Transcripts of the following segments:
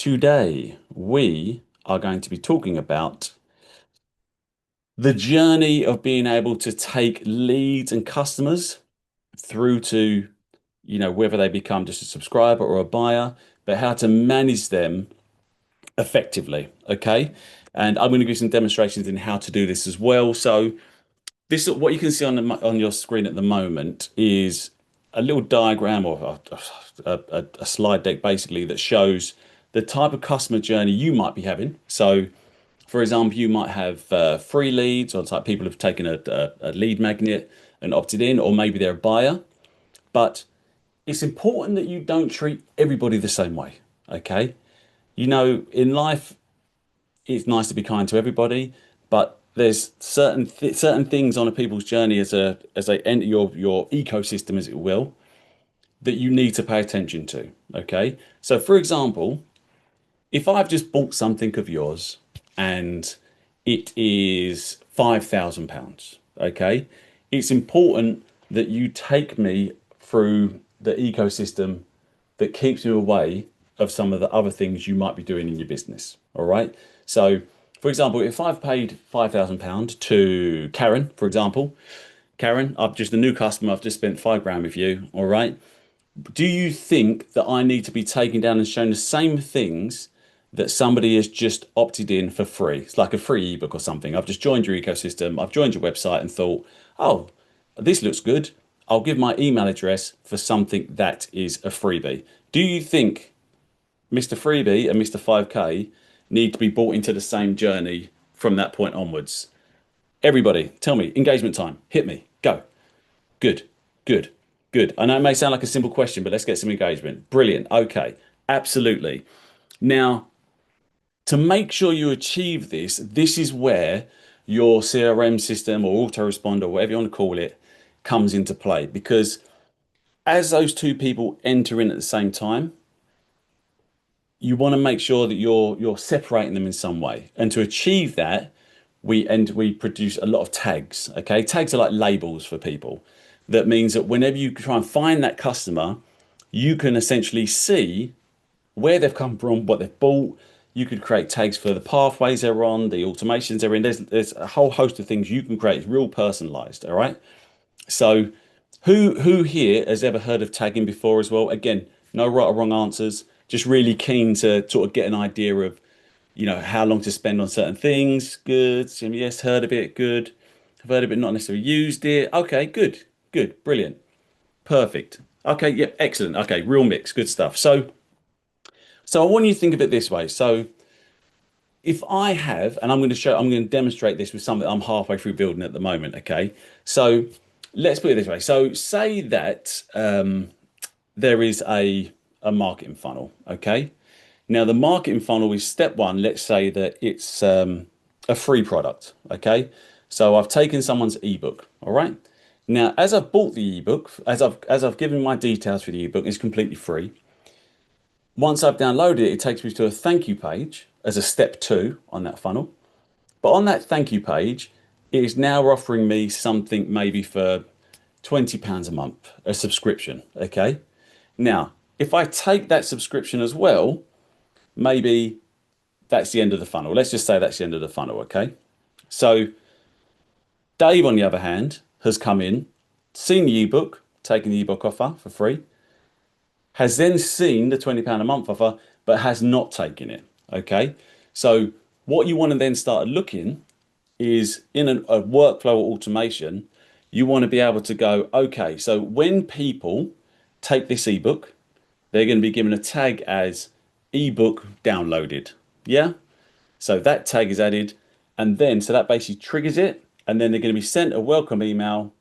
Today, we are going to be talking about the journey of being able to take leads and customers through to, whether they become just a subscriber or a buyer, but how to manage them effectively. Okay. And I'm going to give you some demonstrations in how to do this as well. So this, what you can see on your screen at the moment is a little diagram or a slide deck basically that shows the type of customer journey you might be having. So for example, you might have free leads, or it's like people have taken a lead magnet and opted in, or maybe they're a buyer. But it's important that you don't treat everybody the same way. Okay. In life, it's nice to be kind to everybody, but there's certain things on a people's journey as they enter your ecosystem, as it will, that you need to pay attention to. Okay. So for example, if I've just bought something of yours and it is £5,000, okay, it's important that you take me through the ecosystem that keeps you away of some of the other things you might be doing in your business. All right. So, for example, if I've paid £5,000 to Karen, for example, Karen, I'm just a new customer. I've just spent 5 grand with you. All right. Do you think that I need to be taking down and showing the same things that somebody has just opted in for free? It's like a free ebook or something. I've just joined your ecosystem. I've joined your website and thought, oh, this looks good. I'll give my email address for something that is a freebie. Do you think Mr. Freebie and Mr. 5K need to be brought into the same journey from that point onwards? Everybody, tell me, engagement time, hit me, go. Good, good, good. I know it may sound like a simple question, but let's get some engagement. Brilliant. Okay, absolutely. Now, to make sure you achieve this, this is where your CRM system or autoresponder, whatever you want to call it, comes into play. Because as those two people enter in at the same time, you want to make sure that you're separating them in some way. And to achieve that, we produce a lot of tags. Okay, tags are like labels for people. That means that whenever you try and find that customer, you can essentially see where they've come from, what they've bought. You could create tags for the pathways they're on, the automations they're in. There's a whole host of things you can create. It's real personalized. All right. So who here has ever heard of tagging before as well? Again, no right or wrong answers. Just really keen to sort of get an idea of, how long to spend on certain things. Good. Yes, heard of it. Good. I've heard of it, not necessarily used it. Okay, good. Good. Brilliant. Perfect. Okay, yep, excellent. Okay, real mix. Good stuff. So I want you to think of it this way. So if I have, and I'm going to demonstrate this with something I'm halfway through building at the moment. Okay. So let's put it this way. So say that there is a marketing funnel. Okay. Now the marketing funnel is step one. Let's say that it's a free product. Okay. So I've taken someone's ebook. All right. Now, as I've bought the ebook, as I've given my details for the ebook, it's completely free. Once I've downloaded it, it takes me to a thank you page as a step two on that funnel. But on that thank you page, it is now offering me something maybe for £20 a month, a subscription. Okay. Now, if I take that subscription as well, maybe that's the end of the funnel. Let's just say that's the end of the funnel. Okay. So Dave, on the other hand, has come in, seen the ebook, taken the ebook offer for free, has then seen the £20 a month offer, but has not taken it. Okay. So what you want to then start looking is in a workflow or automation, you want to be able to go, okay, so when people take this ebook, they're going to be given a tag as ebook downloaded. Yeah. So that tag is added. And then, so that basically triggers it. And then they're going to be sent a welcome email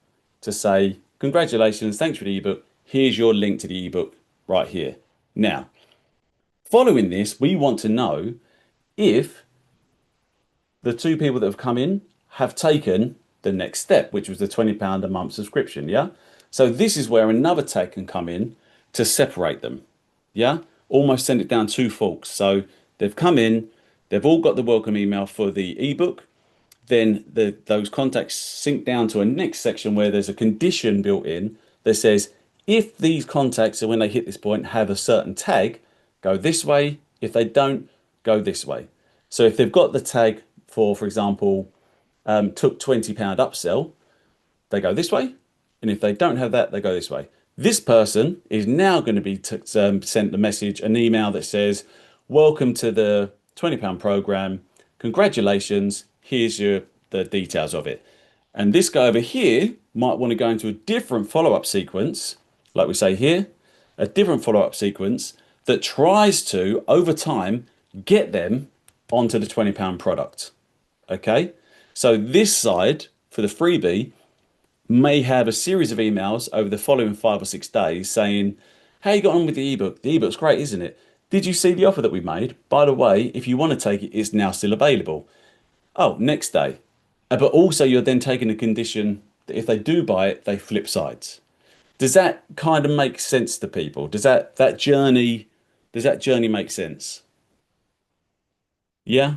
to say, congratulations, thanks for the ebook. Here's your link to the ebook right here. Now, following this, we want to know if the two people that have come in have taken the next step, which was the £20 a month subscription. Yeah. So this is where another tag can come in to separate them. Yeah. Almost send it down two forks. So they've come in, they've all got the welcome email for the ebook. Then those contacts sync down to a next section where there's a condition built in that says, if these contacts, and when they hit this point, have a certain tag, go this way If they don't, go this way. So if they've got the tag for example, took £20 upsell, they go this way. And if they don't have that, they go this way. This person is now going to be sent the message, an email that says, welcome to the £20 program. Congratulations. Here's the details of it. And this guy over here might want to go into a different follow-up sequence, like we say here, a different follow-up sequence that tries to, over time, get them onto the £20 product. Okay. So this side for the freebie may have a series of emails over the following 5 or 6 days saying, how you got on with the ebook? The ebook's great, isn't it? Did you see the offer that we made? By the way, if you want to take it, it's now still available. Oh, next day. But also you're then taking a condition that if they do buy it, they flip sides. Does that kind of make sense to people? Does that journey make sense? Yeah?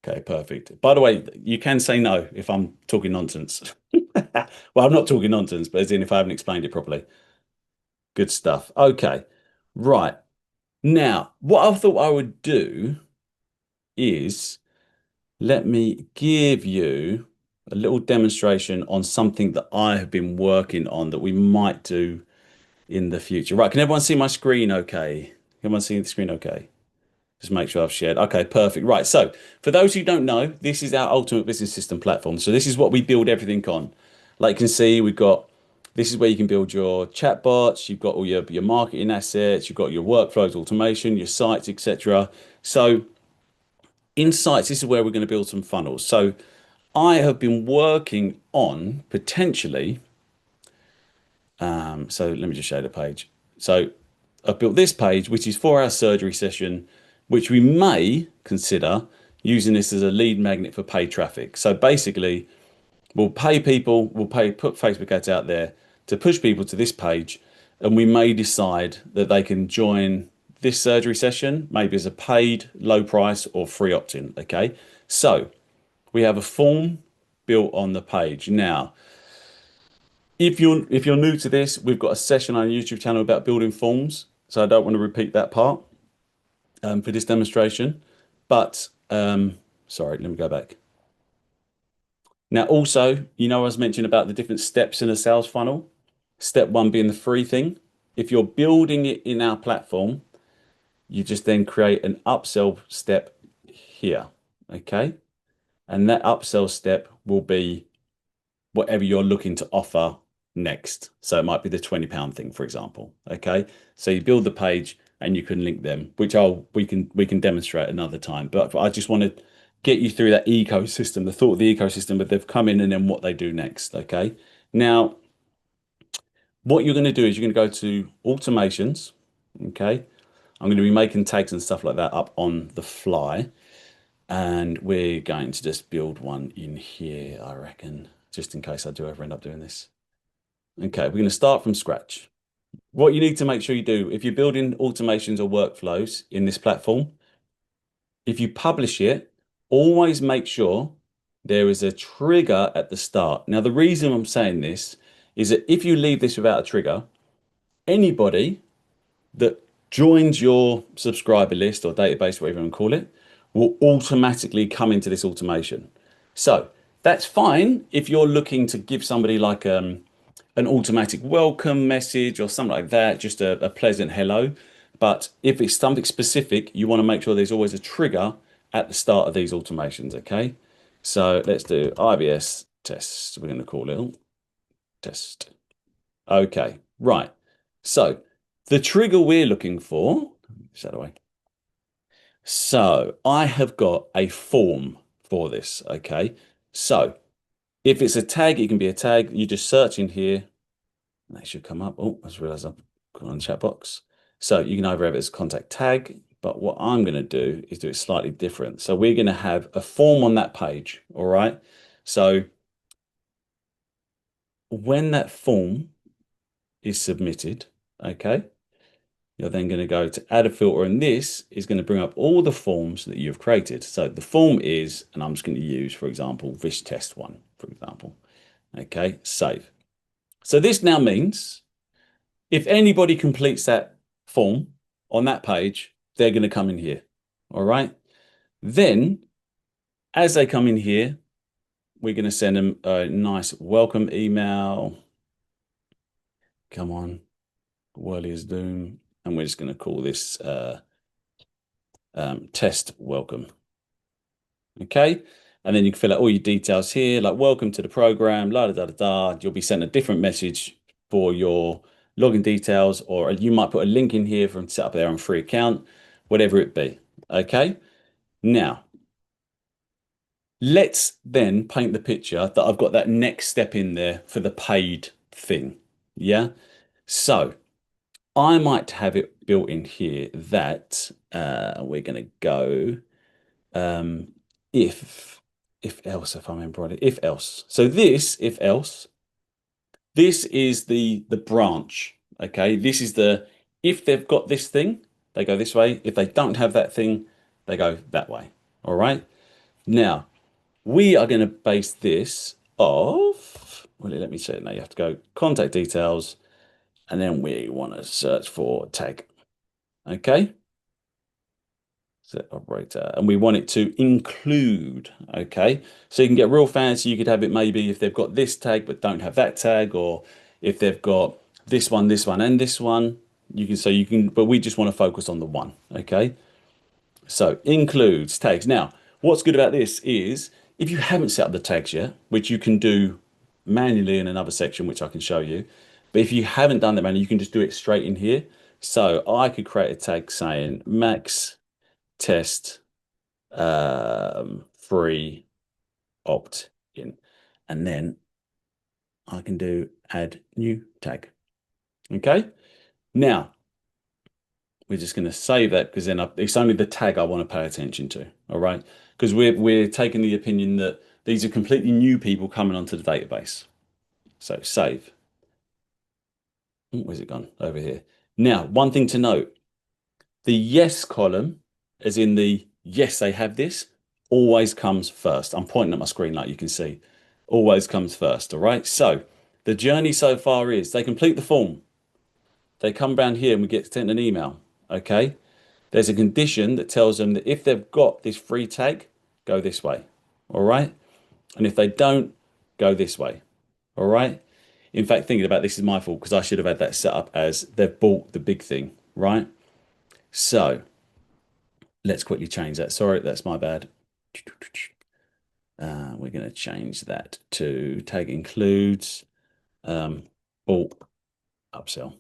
Okay, perfect. By the way, you can say no if I'm talking nonsense. Well, I'm not talking nonsense, but as in if I haven't explained it properly. Good stuff. Okay, right. Now, what I thought I would do is let me give you a little demonstration on something that I have been working on that we might do in the future. Right, can everyone see my screen okay? Can everyone see the screen okay? Just make sure I've shared. Okay, perfect. Right. So for those who don't know, this is our ultimate business system platform. So this is what we build everything on. Like you can see, we've got, this is where you can build your chatbots. You've got all your marketing assets. You've got your workflows, automation, your sites, etc. So in sites, this is where we're going to build some funnels. So I have been working on potentially, so let me just show the page. So I've built this page, which is for our surgery session, which we may consider using this as a lead magnet for paid traffic. So basically, we'll pay people, put Facebook ads out there to push people to this page, and we may decide that they can join this surgery session, maybe as a paid, low price, or free opt-in. Okay, so we have a form built on the page. Now, if you're new to this, we've got a session on our YouTube channel about building forms, so I don't want to repeat that part for this demonstration. But sorry, let me go back. Now, also, I was mentioning about the different steps in a sales funnel. Step one being the free thing. If you're building it in our platform, you just then create an upsell step here. Okay. And that upsell step will be whatever you're looking to offer next. So it might be the £20 thing, for example. Okay. So you build the page and you can link them, which we can demonstrate another time. But I just want to get you through that ecosystem, the thought of the ecosystem, but they've come in and then what they do next. Okay. Now, what you're going to do is you're going to go to automations. Okay. I'm going to be making tags and stuff like that up on the fly. And we're going to just build one in here, I reckon, just in case I do ever end up doing this. Okay, we're going to start from scratch. What you need to make sure you do, if you're building automations or workflows in this platform, if you publish it, always make sure there is a trigger at the start. Now, the reason I'm saying this is that if you leave this without a trigger, anybody that joins your subscriber list or database, whatever you want to call it, will automatically come into this automation. So that's fine if you're looking to give somebody like an automatic welcome message or something like that, just a pleasant hello. But if it's something specific, you want to make sure there's always a trigger at the start of these automations, okay? So let's do IBS test. We're going to call it test. Okay, right. So the trigger we're looking for, is that away? So I have got a form for this, okay? So if it's a tag, it can be a tag. You just search in here. That should come up. Oh, I just realized I've gone on the chat box. So you can either have it as contact tag, but what I'm going to do is do it slightly different. So we're going to have a form on that page, all right? So when that form is submitted, okay, you're then going to go to add a filter, and this is going to bring up all the forms that you've created. So the form is, and I'm just going to use, for example, this test one, for example. Okay, save. So this now means if anybody completes that form, on that page, they're going to come in here. All right. Then, as they come in here, we're going to send them a nice welcome email. Come on, Whirly is Doom. And we're just going to call this test welcome. Okay. And then you can fill out all your details here, like welcome to the program, la da da da da. You'll be sent a different message for your login details, or you might put a link in here for them to set up their own free account, whatever it be. Okay. Now, let's then paint the picture that I've got that next step in there for the paid thing. Yeah. So I might have it built in here that we're going to go um, if else, if I remember right, if else. So this if else, this is the branch. Okay, this is the if they've got this thing, they go this way. If they don't have that thing, they go that way. All right. Now we are going to base this off. Well, let me say it now. You have to go contact details, and then we want to search for tag. Okay. Set operator, and we want it to include. Okay, so you can get real fancy. You could have it maybe if they've got this tag but don't have that tag, or if they've got this one, and this one. You can so you can, but we just want to focus on the one. Okay, so includes tags. Now, what's good about this is if you haven't set up the tags yet, which you can do manually in another section, which I can show you. But if you haven't done that manually, you can just do it straight in here. So I could create a tag saying Max test free opt in, and then I can do add new tag. Okay, now we're just going to save that because then it's only the tag I want to pay attention to. All right, because we're taking the opinion that these are completely new people coming onto the database. So save. Where's it gone? Over here. Now, one thing to note, the yes column, as in the yes, they have this, always comes first. I'm pointing at my screen like you can see. Always comes first, all right? So the journey so far is they complete the form. They come down here and we get sent an email, okay? There's a condition that tells them that if they've got this free tag, go this way, all right? And if they don't, go this way, all right? In fact, thinking about this is my fault because I should have had that set up as they've bought the big thing, right? So let's quickly change that. Sorry, that's my bad. We're going to change that to tag includes bulk upsell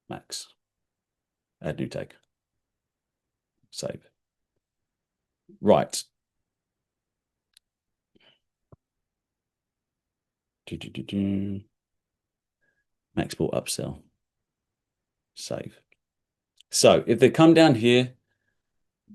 max. Add new tag. Save. Right. Max bulk upsell. Save. So if they come down here,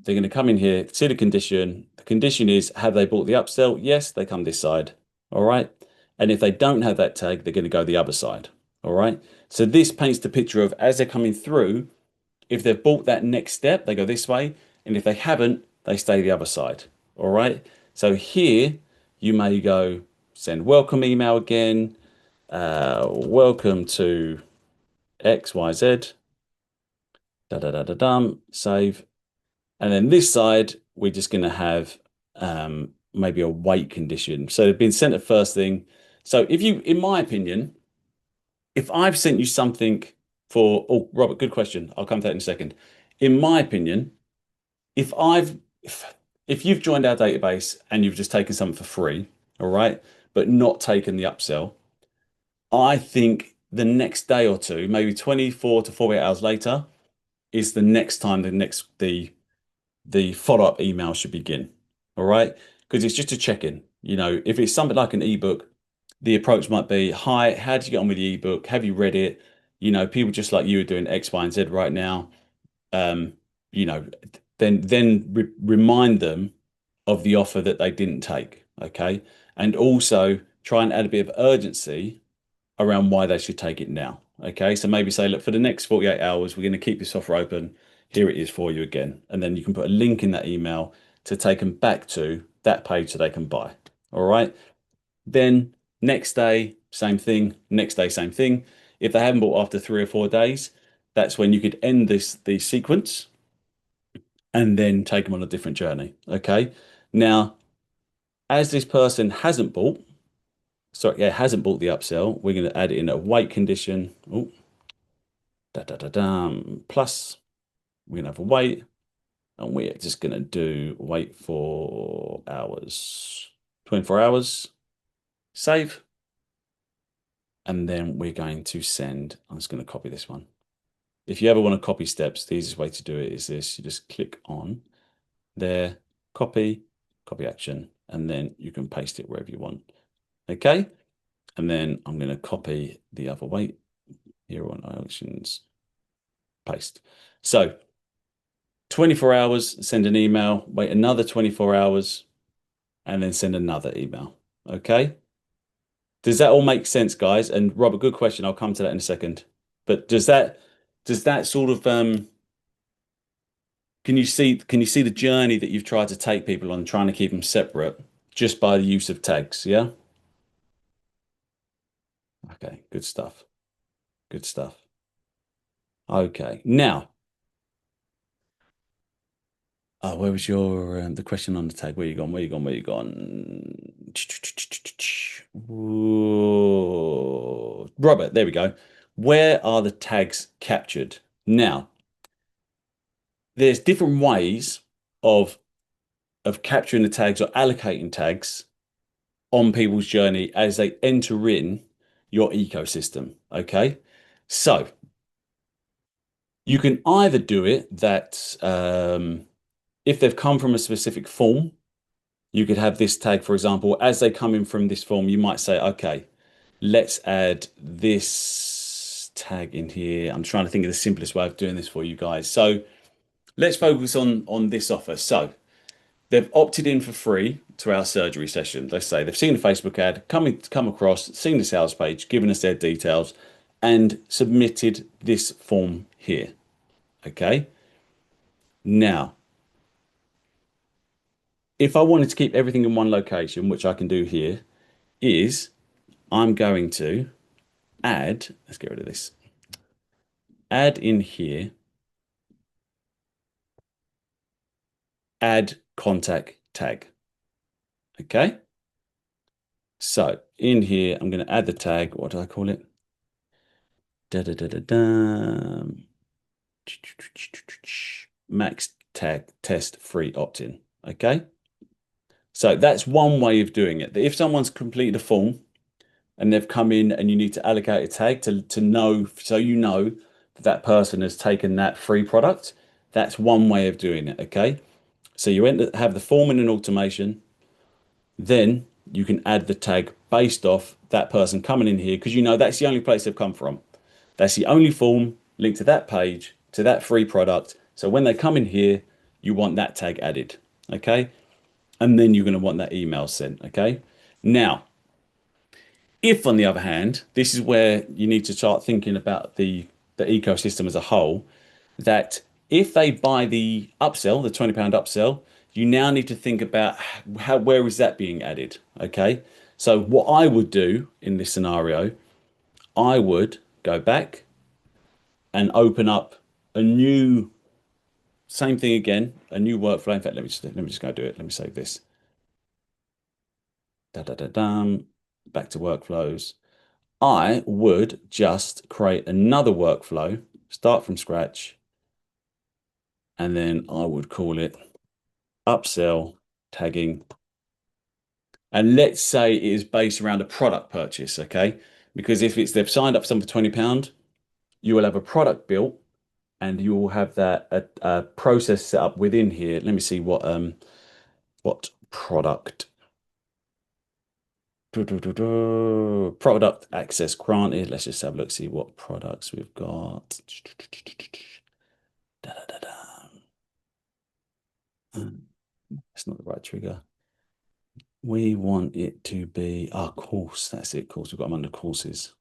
they're going to come in here, see the condition. The condition is, have they bought the upsell? Yes, they come this side. All right. And if they don't have that tag, they're going to go the other side. All right. So this paints the picture of as they're coming through, if they've bought that next step, they go this way. And if they haven't, they stay the other side. All right. So here you may go send welcome email again. Welcome to XYZ. Da da da da dum. Save. And then this side, we're just going to have maybe a wait condition. So they've been sent at first thing. So if you, in my opinion, if I've sent you something for, oh, Robert, good question. I'll come to that in a second. In my opinion, if I've, if you've joined our database and you've just taken something for free, all right, but not taken the upsell, I think the next day or two, maybe 24 to 48 hours later, is the next time the follow-up email should begin. All right. Because it's just a check-in. You know, if it's something like an ebook, the approach might be, hi, how did you get on with the ebook? Have you read it? You know, people just like you are doing X, Y, and Z right now. Um, you know, then remind them of the offer that they didn't take. Okay. And also try and add a bit of urgency around why they should take it now. Okay, so maybe say, look, for the next 48 hours, we're going to keep this offer open. Here it is for you again. And then you can put a link in that email to take them back to that page so they can buy. All right. Then next day, same thing. Next day, same thing. If they haven't bought after 3 or 4 days, that's when you could end the sequence and then take them on a different journey. Okay. Now, as this person hasn't bought, sorry, yeah, hasn't bought the upsell, we're going to add in a wait condition. Oh, da da da da. Plus, we're going to have a wait, and we're just going to do wait for hours, 24 hours, save, and then we're going to send. I'm just going to copy this one. If you ever want to copy steps, the easiest way to do it is this. You just click on there, copy, copy action, and then you can paste it wherever you want. Okay. And then I'm going to copy the other weight here on actions, paste. So 24 hours, send an email, wait another 24 hours, and then send another email. Okay. Does that all make sense, guys? And Robert, good question. I'll come to that in a second. But does that sort of can you see the journey that you've tried to take people on, trying to keep them separate just by the use of tags? Yeah. Okay, good stuff. Good stuff. Okay. Now, where was your the question on the tag? Where you gone? Where you gone? Where you gone? Whoa. Robert, there we go. Where are the tags captured? Now, there's different ways of capturing the tags or allocating tags on people's journey as they enter in your ecosystem. Okay. So you can either do it that if they've come from a specific form, you could have this tag, for example, as they come in from this form, you might say, okay, let's add this tag in here. I'm trying to think of the simplest way of doing this for you guys. So let's focus on this offer. So they've opted in for free to our surgery session. Let's say they've seen a Facebook ad, come across, seen the sales page, given us their details, and submitted this form here. Okay. Now, if I wanted to keep everything in one location, which I can do here, is I'm going to add, let's get rid of this, add in here, add contact tag. Okay. So in here, I'm going to add the tag. What do I call it? Da da da da da. Max tag test free opt-in. Okay. So that's one way of doing it. If someone's completed a form and they've come in and you need to allocate a tag to know, so you know that that person has taken that free product, that's one way of doing it. Okay. So you have the form in an automation, then you can add the tag based off that person coming in here because you know that's the only place they've come from. That's the only form linked to that page, to that free product. So when they come in here, you want that tag added. Okay. And then you're going to want that email sent. Okay. Now, if on the other hand, this is where you need to start thinking about the ecosystem as a whole, that if they buy the upsell, the £20 upsell, you now need to think about where is that being added? Okay. So what I would do in this scenario, I would go back and open up a new, same thing again, a new workflow. In fact, let me just go do it. Let me save this. Da da da dum. Back to workflows. I would just create another workflow, start from scratch, and then I would call it upsell tagging. And let's say it is based around a product purchase, okay? Because if they've signed up something for £20, you will have a product built and you will have that a process set up within here. Let me see what product. Product access granted. Let's just have a look, see what products we've got. Da, da, da, da. That's not the right trigger. We want it to be our course. That's it, course. We've got them under courses.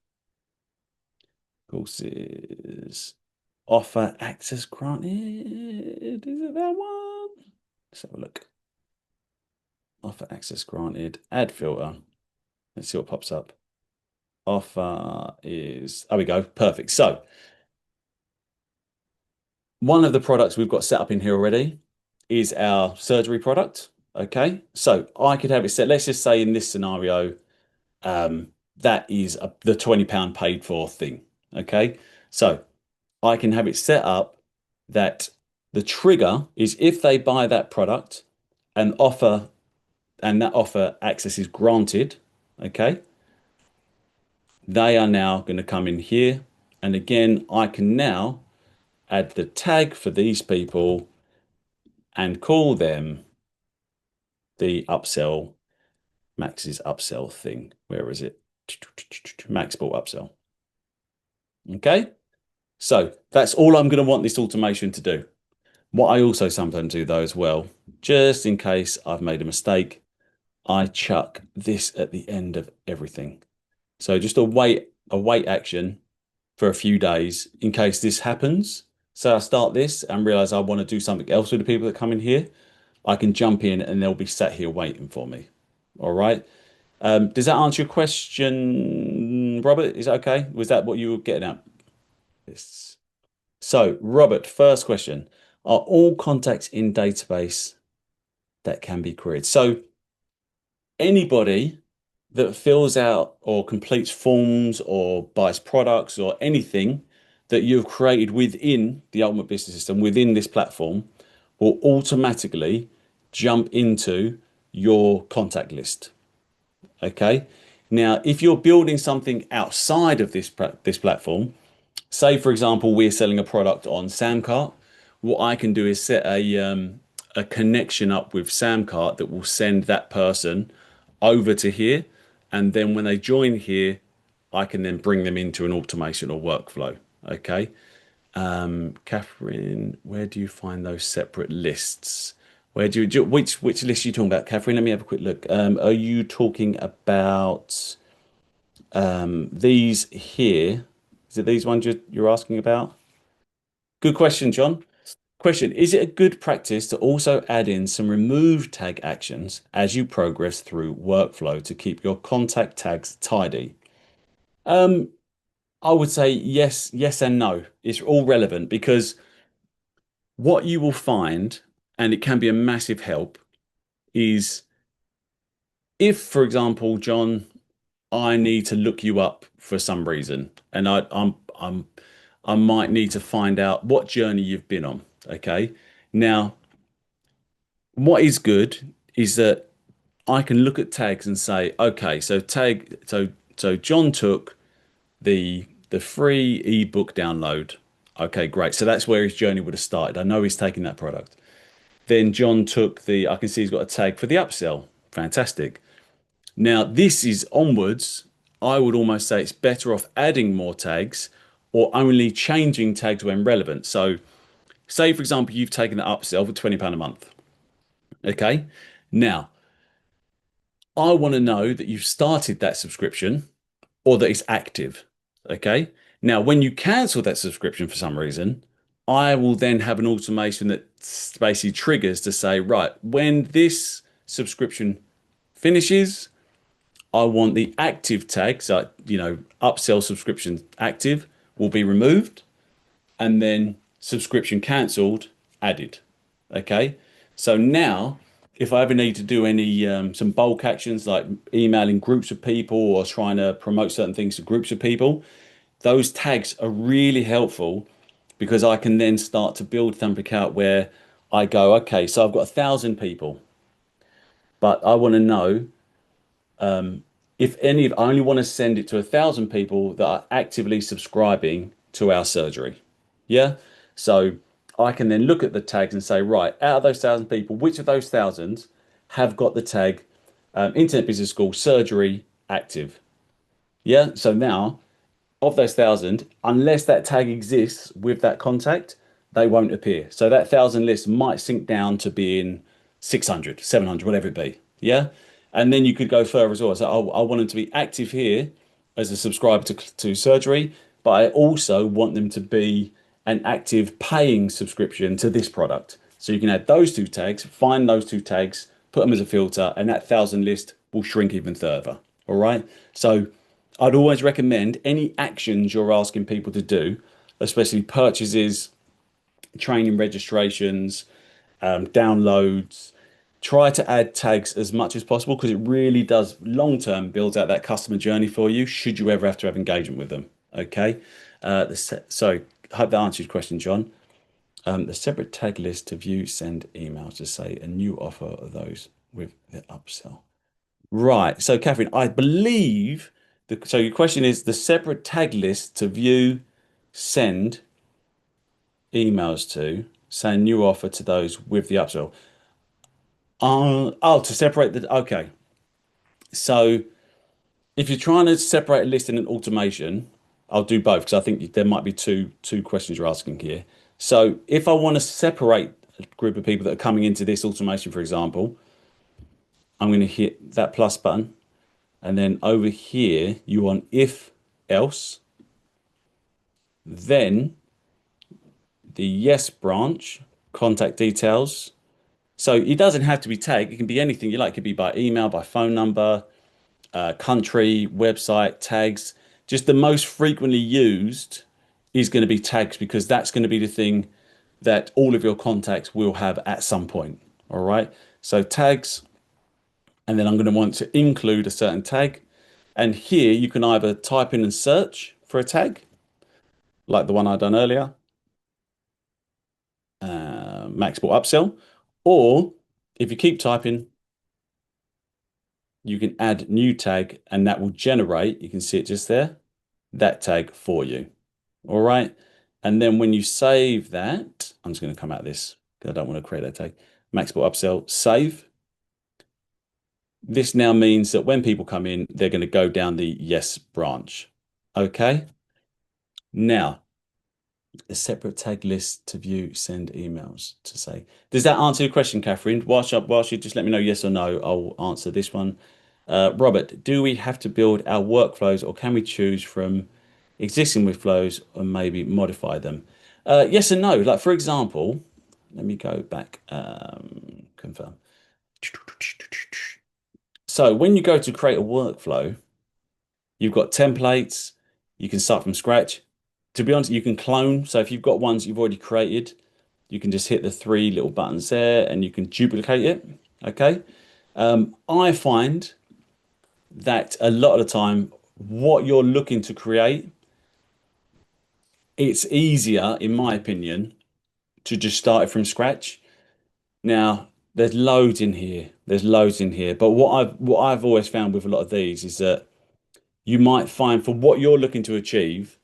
Courses. Offer access granted. Is it that one? Let's have a look. Offer access granted. Add filter. Let's see what pops up. Offer is, there we go. Perfect. So One of the products we've got set up in here already is our surgery product. Okay, so I could have it set. Let's just say in this scenario, that is the £20 paid for thing. Okay, so I can have it set up that the trigger is if they buy that product and offer and that offer access is granted, okay, they are now going to come in here. And again, I can now add the tag for these people and call them the upsell, Max's upsell thing. Where is it? Max bought upsell. Okay. So that's all I'm going to want this automation to do. What I also sometimes do though as well, just in case I've made a mistake, I chuck this at the end of everything. So just a wait action for a few days in case this happens. So I start this and realize I want to do something else with the people that come in here. I can jump in and they'll be sat here waiting for me. All right. Does that answer your question, Robert? Is that okay? Was that what you were getting at? Yes. So, Robert, first question. Are all contacts in database that can be queried? So anybody that fills out or completes forms or buys products or anything that you've created within the Ultimate Business System, within this platform, will automatically jump into your contact list. Okay. Now, if you're building something outside of this platform, say for example, we're selling a product on Samcart, what I can do is set a connection up with Samcart that will send that person over to here. And then when they join here, I can then bring them into an automation or workflow. Okay. Catherine, where do you find those separate lists? Where which list are you talking about, Catherine? Let me have a quick look. Are you talking about these here? Is it these ones you're asking about? Good question, John. Question, is it a good practice to also add in some remove tag actions as you progress through workflow to keep your contact tags tidy? Um, I would say yes, yes and no. It's all relevant because what you will find, and it can be a massive help, is if, for example, John, I need to look you up for some reason, and I might need to find out what journey you've been on. Okay. Now, what is good is that I can look at tags and say, okay, so John took the free ebook download. Okay, great. So that's where his journey would have started. I know he's taking that product. Then John took I can see he's got a tag for the upsell. Fantastic. Now this is onwards. I would almost say it's better off adding more tags or only changing tags when relevant. So say, for example, you've taken the upsell for £20 a month. Okay. Now, I want to know that you've started that subscription or that it's active. Okay. Now, when you cancel that subscription for some reason, I will then have an automation that basically triggers to say, right, when this subscription finishes, I want the active tag, so, upsell subscription active will be removed and then subscription cancelled added. Okay. So now, if I ever need to do any some bulk actions like emailing groups of people or trying to promote certain things to groups of people, those tags are really helpful because I can then start to build something out where I go, okay, so I've got 1,000 people, but I want to know if any, I only want to send it to 1,000 people that are actively subscribing to our surgery. Yeah. So I can then look at the tags and say, right, out of those 1,000 people, which of those thousands have got the tag Internet Business School surgery active? Yeah. So now of those 1,000, unless that tag exists with that contact, they won't appear. So that 1,000 list might sink down to being 600, 700, whatever it be. Yeah. And then you could go further as well. So I want them to be active here as a subscriber to surgery, but I also want them to be an active paying subscription to this product. So you can add those two tags, find those two tags, put them as a filter, and that 1,000 list will shrink even further. All right. So I'd always recommend any actions you're asking people to do, especially purchases, training registrations, downloads. Try to add tags as much as possible because it really does long term build out that customer journey for you. Should you ever have to have engagement with them? Okay. So I hope that answers your question, John. The separate tag list to view, send emails to say a new offer of those with the upsell. Right. So, Catherine, I believe so your question is the separate tag list to view, send emails to, say new offer to those with the upsell. To separate the, okay. So if you're trying to separate a list in an automation, I'll do both because I think there might be two questions you're asking here. So if I want to separate a group of people that are coming into this automation, for example, I'm going to hit that plus button. And then over here, you want if else, then the yes branch, contact details. So it doesn't have to be tagged. It can be anything you like. It could be by email, by phone number, country, website, tags. Just the most frequently used is going to be tags because that's going to be the thing that all of your contacts will have at some point. All right. So tags, and then I'm going to want to include a certain tag. And here you can either type in and search for a tag, like the one I done earlier, Maxport upsell, or if you keep typing, you can add new tag and that will generate, you can see it just there, that tag for you. All right. And then when you save that, I'm just going to come out of this because I don't want to create that tag. Maxport upsell, save. This now means that when people come in, they're going to go down the yes branch. Okay. Now, a separate tag list to view, send emails to say. Does that answer your question, Catherine? Whilst you just let me know yes or no, I'll answer this one. Robert, do we have to build our workflows or can we choose from existing workflows or maybe modify them? Yes and no. Like for example, let me go back, confirm. So when you go to create a workflow, you've got templates, you can start from scratch. To be honest, you can clone. So if you've got ones you've already created, you can just hit the three little buttons there and you can duplicate it. Okay. I find that a lot of the time, what you're looking to create, it's easier, in my opinion, to just start it from scratch. Now, there's loads in here. There's loads in here. But what I've always found with a lot of these is that you might find for what you're looking to achieve,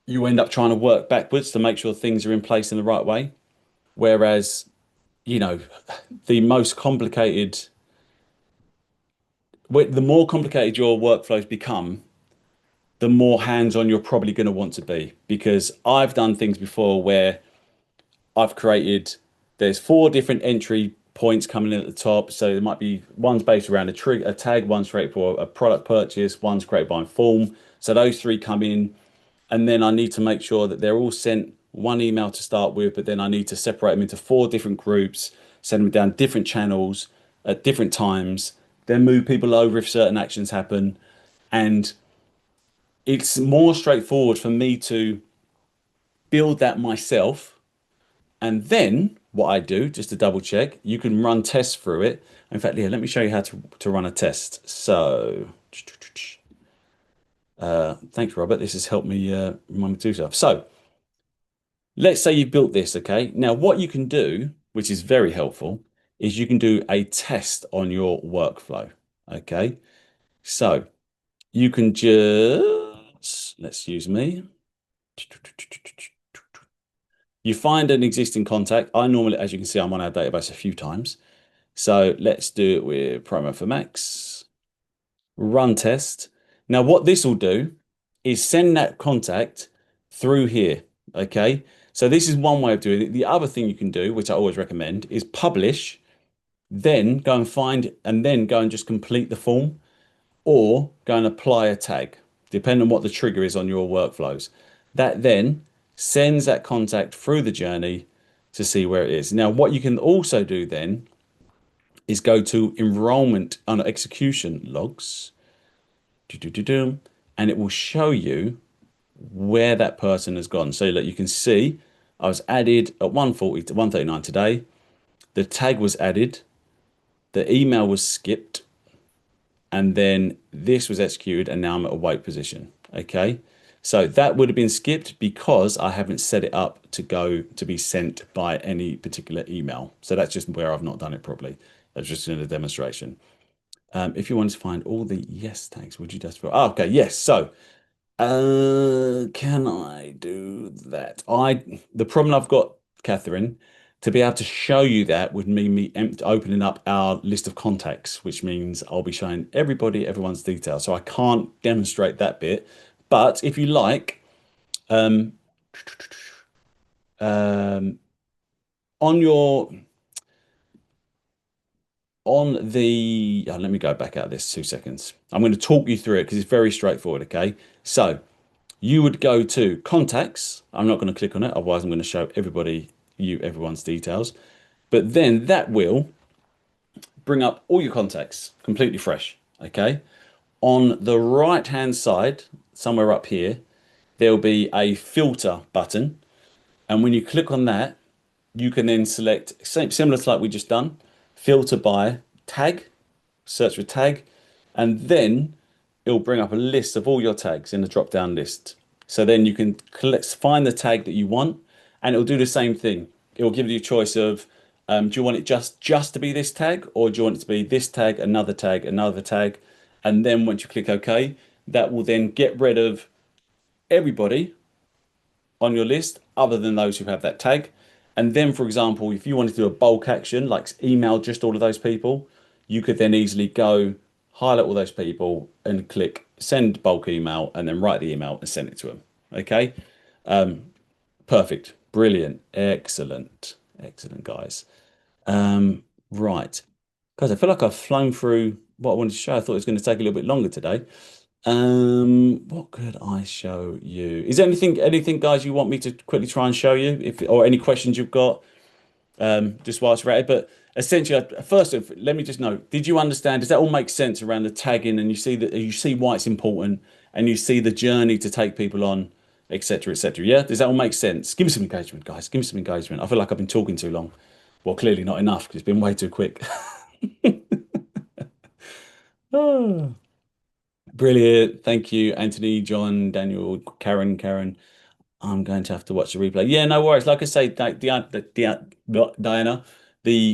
you end up trying to work backwards to make sure things are in place in the right way. Whereas, you know, the most complicated, the more complicated your workflows become, the more hands-on you're probably going to want to be. Because I've done things before where I've created, there's four different entry points coming in at the top. So there might be one's based around a tag, one's created for a product purchase, one's created by a form. So those three come in. And then I need to make sure that they're all sent one email to start with, but then I need to separate them into four different groups, send them down different channels at different times, then move people over if certain actions happen. And it's more straightforward for me to build that myself. And then what I do, just to double check, you can run tests through it. In fact, yeah, let me show you how to run a test. So, thanks, Robert. This has helped me remind me to do stuff. So, let's say you've built this, okay? Now, what you can do, which is very helpful, is you can do a test on your workflow, okay? So you can just, let's use me. You find an existing contact. I normally, as you can see, I'm on our database a few times. So let's do it with Promo for Max. Run test. Now, what this will do is send that contact through here, okay? So this is one way of doing it. The other thing you can do, which I always recommend, is publish, then go and find, and then go and just complete the form, or go and apply a tag, depending on what the trigger is on your workflows. That then sends that contact through the journey to see where it is. Now, what you can also do then is go to enrollment on execution logs, and it will show you where that person has gone. So that you can see I was added at 1:40 to 1:39 today. The tag was added. The email was skipped. And then this was executed and now I'm at a wait position. Okay. So that would have been skipped because I haven't set it up to go to be sent by any particular email. So that's just where I've not done it properly. That's just in a demonstration. If you want to find all the yes tags, would you just feel, oh, okay, yes. So can I do that? The problem I've got, Catherine, to be able to show you that would mean me opening up our list of contacts, which means I'll be showing everybody everyone's details. So I can't demonstrate that bit. But if you like, um, um, on your on the let me go back out of this 2 seconds. I'm going to talk you through it because it's very straightforward. Okay, so you would go to contacts. I'm not going to click on it, otherwise I'm going to show everyone's details. But then that will bring up all your contacts completely fresh. Okay. On the right hand side, somewhere up here, there'll be a filter button. And when you click on that, you can then select, similar to like we just done, filter by tag, search for tag, and then it'll bring up a list of all your tags in the drop down list. So then you can find the tag that you want, and it'll do the same thing. It will give you a choice of do you want it just to be this tag, or do you want it to be this tag, another tag, and then once you click OK, that will then get rid of everybody on your list other than those who have that tag. And then, for example, if you wanted to do a bulk action, like email just all of those people, you could then easily go highlight all those people and click send bulk email and then write the email and send it to them. Okay. Perfect. Brilliant. Excellent. Excellent, guys. Right. Guys, I feel like I've flown through what I wanted to show. I thought it was going to take a little bit longer today. What could I show you? Is there anything, guys, you want me to quickly try and show you, if or any questions you've got, just whilst we're at it? But essentially, first, let me just know: did you understand? Does that all make sense around the tagging, and you see why it's important, and you see the journey to take people on, etc., etc. Yeah, does that all make sense? Give me some engagement, guys. Give me some engagement. I feel like I've been talking too long. Well, clearly not enough because it's been way too quick. Oh. Brilliant. Thank you, Anthony, John, Daniel, Karen. I'm going to have to watch the replay. Yeah, no worries. Like I say, Diana, the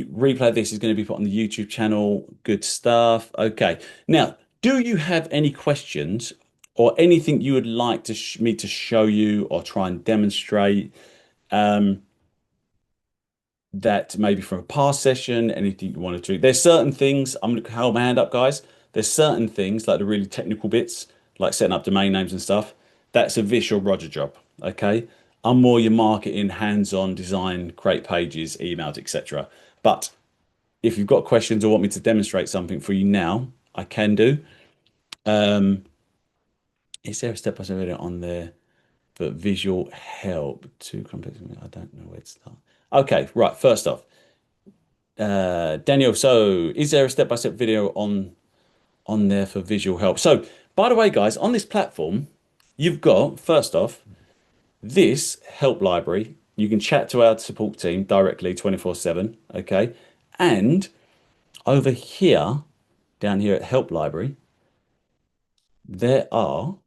replay of this is going to be put on the YouTube channel. Good stuff. Okay. Now, do you have any questions or anything you would like me to show you or try and demonstrate? That maybe from a past session, anything you want to do. There's certain things, I'm going to hold my hand up, guys. There's certain things like the really technical bits, like setting up domain names and stuff. That's a Vish or Roger job. Okay. I'm more your marketing, hands-on design, create pages, emails, etc. But if you've got questions or want me to demonstrate something for you now, I can do. Is there a step-by-step video on there for visual help? Too complex? I don't know where to start. Okay, right. First off, Daniel, so is there a step-by-step video on there for visual help? So, by the way, guys, on this platform, you've got, first off, this help library. You can chat to our support team directly 24/7, okay? And over here, down here at help library, there are,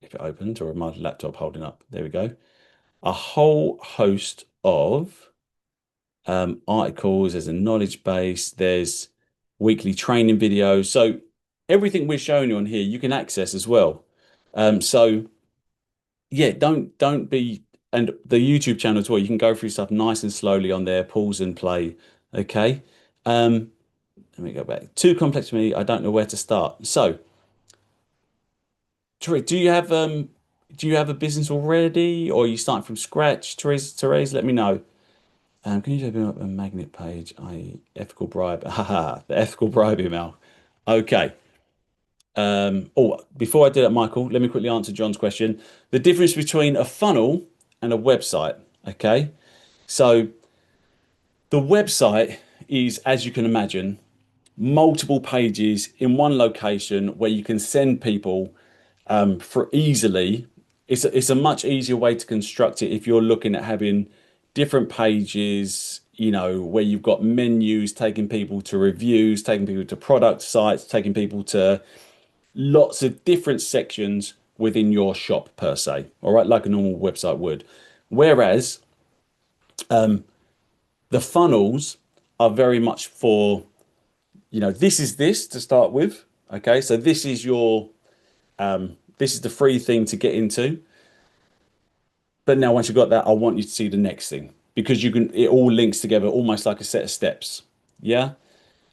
if it opens, or my laptop holding up, there we go, a whole host of articles, there's a knowledge base, there's weekly training videos. So everything we're showing you on here, you can access as well. So yeah, don't be, and the YouTube channel as well, you can go through stuff nice and slowly on there, pause and play. Okay. Let me go back. Too complex for me. I don't know where to start. So, Therese, do you have a business already, or are you starting from scratch? Therese, let me know. Can you open up a magnet page, i.e. ethical bribe? Haha, the ethical bribe email. Okay. Oh, before I do that, Michael, let me quickly answer John's question. The difference between a funnel and a website. Okay. So the website is, as you can imagine, multiple pages in one location where you can send people for easily it's a much easier way to construct it if you're looking at having different pages, where you've got menus taking people to reviews, taking people to product sites, taking people to lots of different sections within your shop per se. All right, like a normal website would. Whereas the funnels are very much for, this is this to start with. Okay, so this is the free thing to get into. But now once you've got that, I want you to see the next thing because it all links together almost like a set of steps. Yeah.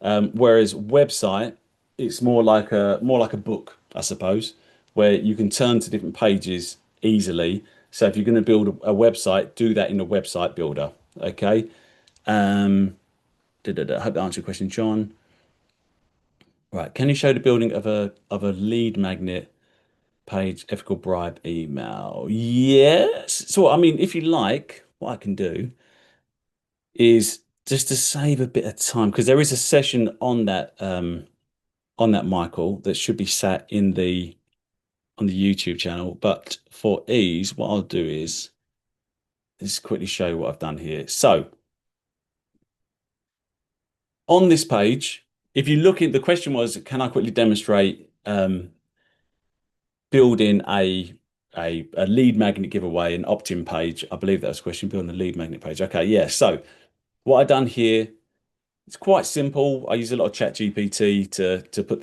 Whereas website, it's more like a book, I suppose, where you can turn to different pages easily. So if you're going to build a website, do that in a website builder. Okay. Um, I hope that answered your question, John. Right. Can you show the building of a lead magnet page, ethical bribe email? Yes. So I mean, if you like, what I can do is just to save a bit of time because there is a session on that Michael that should be sat in the on the YouTube channel. But for ease, what I'll do is just quickly show you what I've done here. So on this page, if you look at the question was, can I quickly demonstrate building a lead magnet giveaway, an opt-in page? I believe that was a question, building a lead magnet page. Okay, yeah. So what I've done here, it's quite simple. I use a lot of Chat GPT to put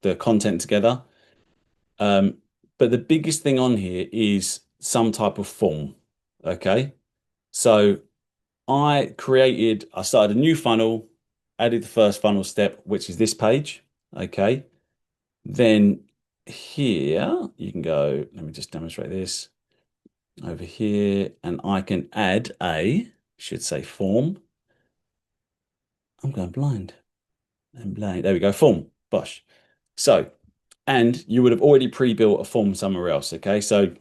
the content together. Um, but the biggest thing on here is some type of form. Okay. So I started a new funnel, added the first funnel step, which is this page. Okay. Then here you can go, let me just demonstrate this over here, and I can add should say form. I'm going blind. I'm blind. There we go. Form. Bosh. So, and you would have already pre-built a form somewhere else. Okay. So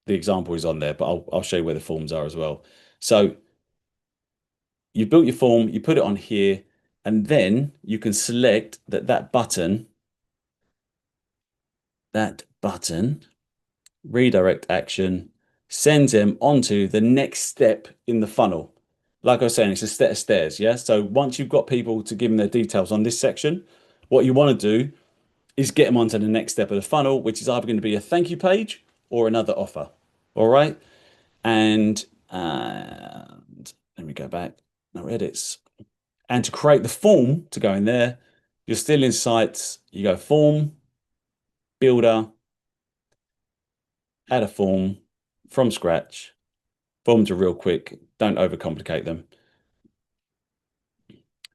the example is on there, but I'll show you where the forms are as well. So you built your form, you put it on here, and then you can select that button, redirect action, sends them onto the next step in the funnel. Like I was saying, it's a set of stairs, yeah? So once you've got people to give them their details on this section, what you want to do is get them onto the next step of the funnel, which is either going to be a thank you page or another offer. All right. And let me go back. No edits. And to create the form to go in there, you're still in sites. You go form, builder, add a form from scratch. Forms are real quick. Don't overcomplicate them.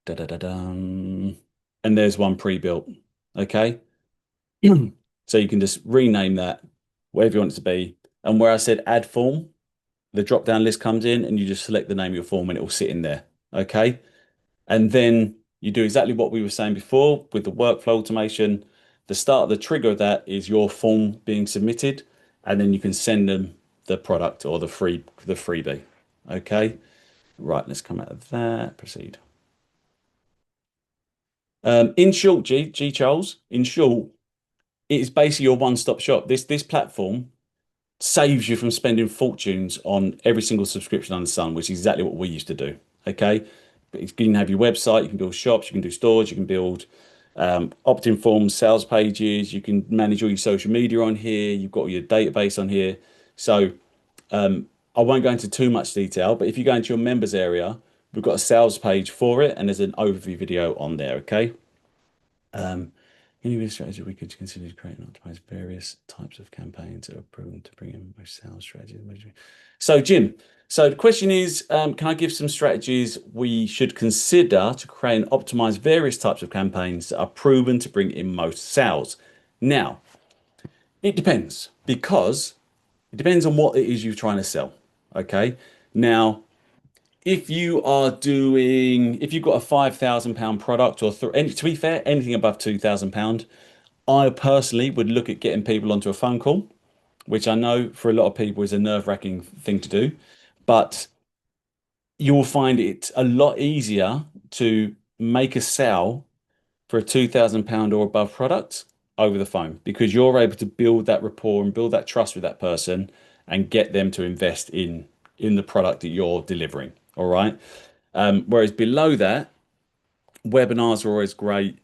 Da da da dum. And there's one pre-built. Okay. So you can just rename that whatever you want it to be. And where I said add form, the drop-down list comes in and you just select the name of your form and it will sit in there. Okay. And then you do exactly what we were saying before with the workflow automation. The start, the trigger of that is your form being submitted, and then you can send them the product or the freebie. Okay. Right, let's come out of that. Proceed. In short, G Charles, in short, it is basically your one-stop shop. This platform saves you from spending fortunes on every single subscription under the sun, which is exactly what we used to do. Okay. But you can have your website, you can build shops, you can do stores, you can build opt-in forms, sales pages, you can manage all your social media on here, you've got your database on here. So I won't go into too much detail, but if you go into your members area, we've got a sales page for it, and there's an overview video on there. Okay. Any strategy we could consider to create and optimize various types of campaigns that are proven to bring in most sales strategies. So, Jim, so the question is, can I give some strategies we should consider to create and optimize various types of campaigns that are proven to bring in most sales? Now, it depends because it depends on what it is you're trying to sell. Okay. Now, if you've got a £5,000 product or to be fair, anything above £2,000, I personally would look at getting people onto a phone call, which I know for a lot of people is a nerve-wracking thing to do, but you'll find it a lot easier to make a sale for a £2,000 or above product over the phone because you're able to build that rapport and build that trust with that person and get them to invest in the product that you're delivering. All right. Whereas below that, webinars are always great.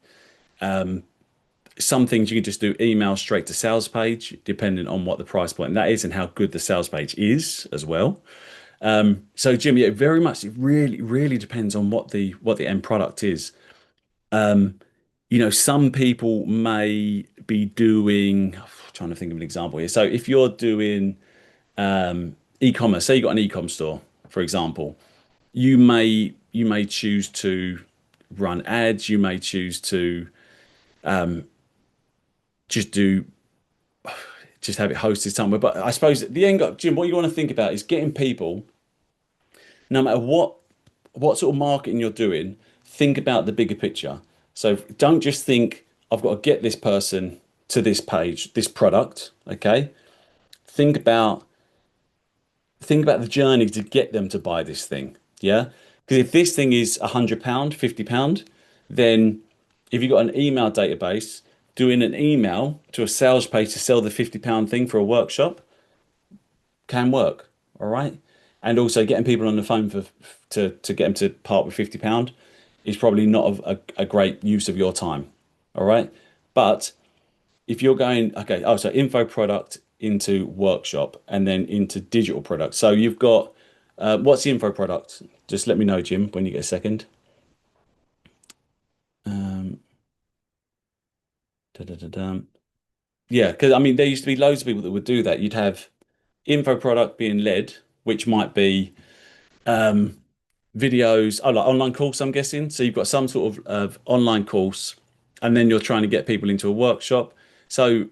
Some things you can just do email straight to sales page, depending on what the price point that is and how good the sales page is as well. So Jim, yeah, very much. It really depends on what the end product is. Some people may be doing. I'm trying to think of an example here. So if you're doing e-commerce, say you got an e-com store, for example, you may choose to run ads. You may choose to just do just have it hosted somewhere. But I suppose at the end, Jim, what you want to think about is getting people, no matter what sort of marketing you're doing, think about the bigger picture. So don't just think I've got to get this person to this page, this product. Okay. Think about think about the journey to get them to buy this thing. Yeah. Because if this thing is £100, £50, then if you've got an email database, doing an email to a sales page to sell the £50 thing for a workshop can work. All right. And also getting people on the phone to get them to part with £50 is probably not a great use of your time. All right. But if you're going, okay, oh, so info product into workshop and then into digital product. So you've got, what's the info product? Just let me know, Jim, when you get a second. Um, da-da-da-dum. Yeah, because I mean, there used to be loads of people that would do that. You'd have info product being led, which might be videos, oh, like online course, I'm guessing. So you've got some sort of online course, and then you're trying to get people into a workshop. So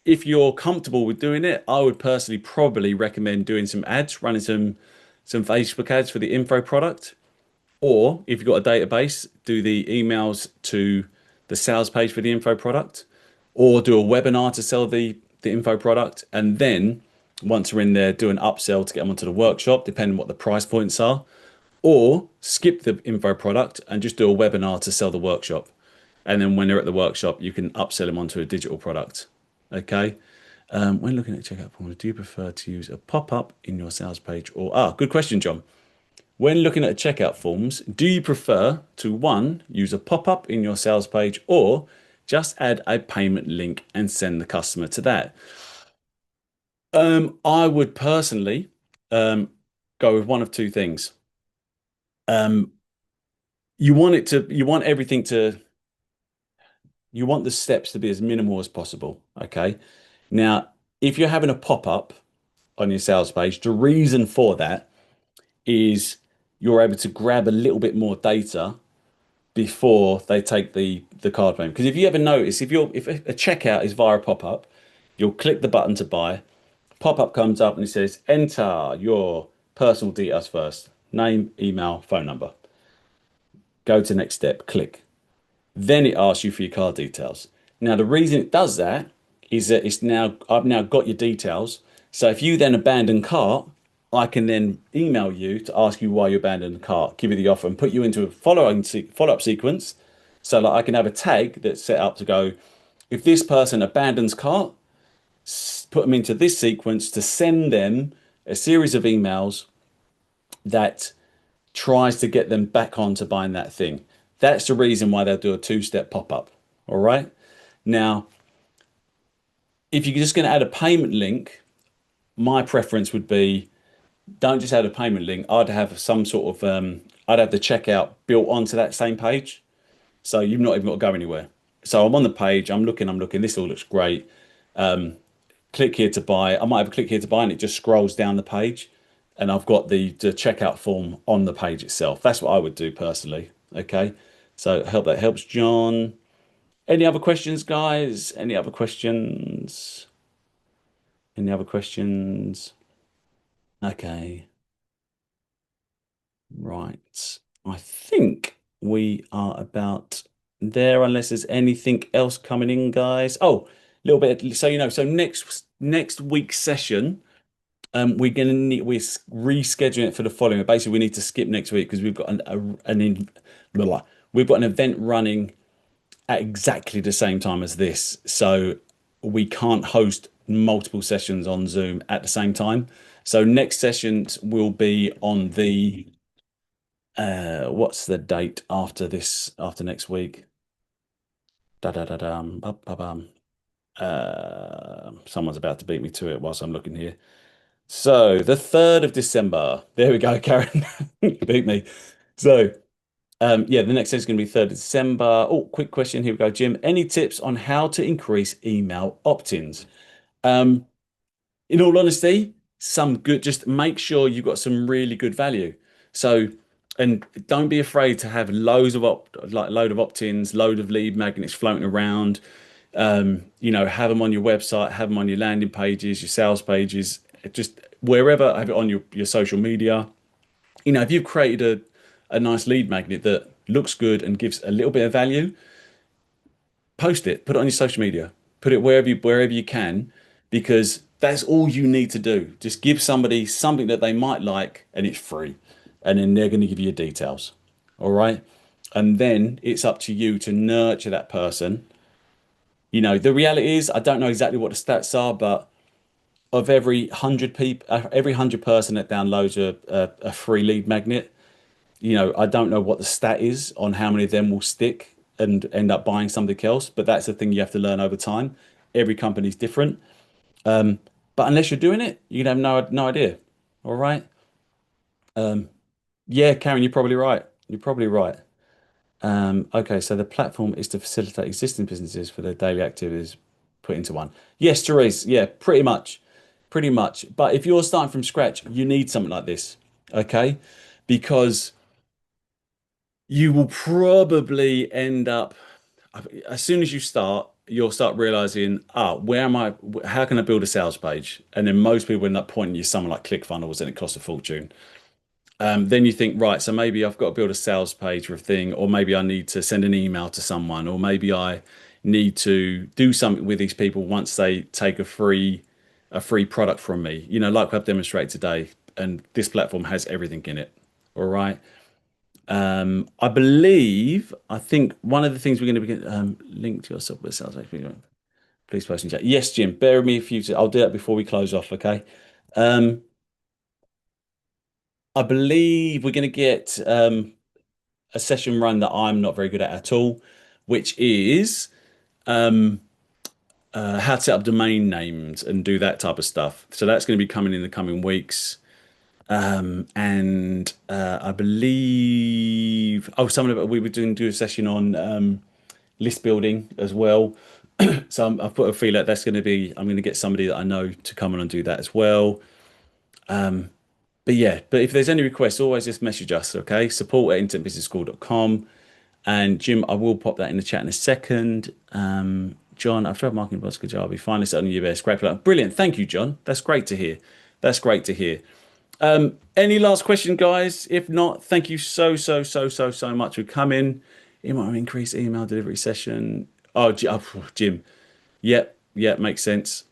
if you're comfortable with doing it, I would personally probably recommend doing some ads, running some Facebook ads for the info product. Or if you've got a database, do the emails to the sales page for the info product, or do a webinar to sell the info product. And then once you're in there, do an upsell to get them onto the workshop, depending on what the price points are. Or skip the info product and just do a webinar to sell the workshop. And then when they're at the workshop, you can upsell them onto a digital product. Okay. When looking at checkout forms, do you prefer to use a pop-up in your sales page or good question, John. When looking at checkout forms, do you prefer to one, use a pop-up in your sales page or just add a payment link and send the customer to that? I would personally um, go with one of two things. Um, you want everything to, you want the steps to be as minimal as possible. Okay. Now, if you're having a pop-up on your sales page, the reason for that is you're able to grab a little bit more data before they take the card payment. Because if you ever notice, if a checkout is via a pop-up, you'll click the button to buy, pop-up comes up and it says enter your personal details first, name, email, phone number. Go to next step, click. Then it asks you for your card details. Now the reason it does that is that I've now got your details. So if you then abandon cart, I can then email you to ask you why you abandoned the cart, give you the offer, and put you into a follow-up sequence. So like I can have a tag that's set up to go, if this person abandons cart, put them into this sequence to send them a series of emails that tries to get them back onto buying that thing. That's the reason why they'll do a two-step pop-up. All right. Now, if you're just going to add a payment link, my preference would be don't just add a payment link. I'd have some sort of I'd have the checkout built onto that same page. So you've not even got to go anywhere. So I'm on the page, I'm looking, this all looks great. Click here to buy. I might have a click here to buy and it just scrolls down the page and I've got the checkout form on the page itself. That's what I would do personally. Okay. So I hope that helps, John. Any other questions, guys? Any other questions? Any other questions? Okay. Right. I think we are about there, unless there's anything else coming in, guys. Oh, a little bit. So so next week's session, we're rescheduling it for the following. Basically, we need to skip next week because we've got blah, blah. We've got an event running at exactly the same time as this. So we can't host multiple sessions on Zoom at the same time. So next sessions will be on the what's the date after this, after next week? Da da da dum, ba, ba, bum. Someone's about to beat me to it whilst I'm looking here. So the 3rd of December. There we go, Karen. You beat me. So yeah, the next session is going to be 3rd of December. Oh, quick question. Here we go, Jim. Any tips on how to increase email opt-ins? Um, in all honesty, some good, just make sure you've got some really good value. So, and don't be afraid to have loads of load of opt-ins, load of lead magnets floating around. Have them on your website, have them on your landing pages, your sales pages, just wherever, have it on your social media. If you've created a nice lead magnet that looks good and gives a little bit of value, post it, put it on your social media, put it wherever you can, because that's all you need to do. Just give somebody something that they might like and it's free. And then they're going to give you your details. All right. And then it's up to you to nurture that person. The reality is, I don't know exactly what the stats are, but of every 100 people, every 100 person that downloads a free lead magnet, I don't know what the stat is on how many of them will stick and end up buying something else, but that's the thing you have to learn over time. Every company's different. But unless you're doing it, you can have no idea. All right. Yeah, Karen, you're probably right. You're probably right. Okay, so the platform is to facilitate existing businesses for their daily activities put into one. Yes, Therese. Yeah, pretty much. Pretty much. But if you're starting from scratch, you need something like this. Okay. Because you will probably end up, as soon as you start, you'll start realizing, where am I? How can I build a sales page? And then most people end up pointing you something like ClickFunnels and it costs a fortune. Then you think, right, so maybe I've got to build a sales page for a thing, or maybe I need to send an email to someone, or maybe I need to do something with these people once they take a free product from me, like I've demonstrated today. And this platform has everything in it. All right. I think one of the things we're going to be link to your software sales page. Please post in chat. Yes, Jim, bear with me a few. I'll do that before we close off. Okay. Um, I believe we're going to get a session run that I'm not very good at all, which is um, how to set up domain names and do that type of stuff. So that's going to be coming in the coming weeks. And I believe, some of it we were doing do a session on list building as well. So I've put a feel that that's going to be, I'm going to get somebody that I know to come on and do that as well. But yeah, but if there's any requests, always just message us, okay? Support@internetbusinessschool.com. And Jim, I will pop that in the chat in a second. John, I've tried marketing bots, good job. We finally set on the UBS. Great for that. Brilliant. Thank you, John. That's great to hear. That's great to hear. Any last question, guys? If not, thank you so much for coming. Email increase email delivery session. Jim. Yep, makes sense.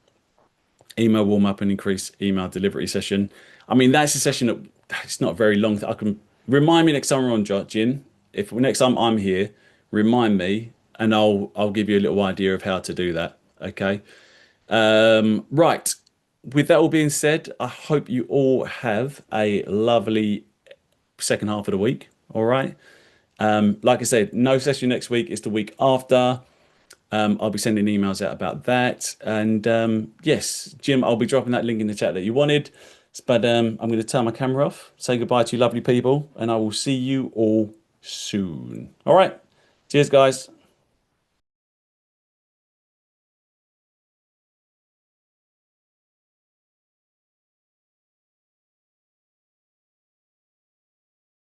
Email warm up and increase email delivery session. I mean, that's a session that it's not very long. I can remind me next time we're on, Jim. If next time I'm here, remind me, and I'll give you a little idea of how to do that. Okay. Right. With that all being said, I hope you all have a lovely second half of the week. All right. Like I said, no session next week. It's the week after. I'll be sending emails out about that. And yes, Jim, I'll be dropping that link in the chat that you wanted. But I'm going to turn my camera off, say goodbye to you lovely people, and I will see you all soon. All right. Cheers, guys.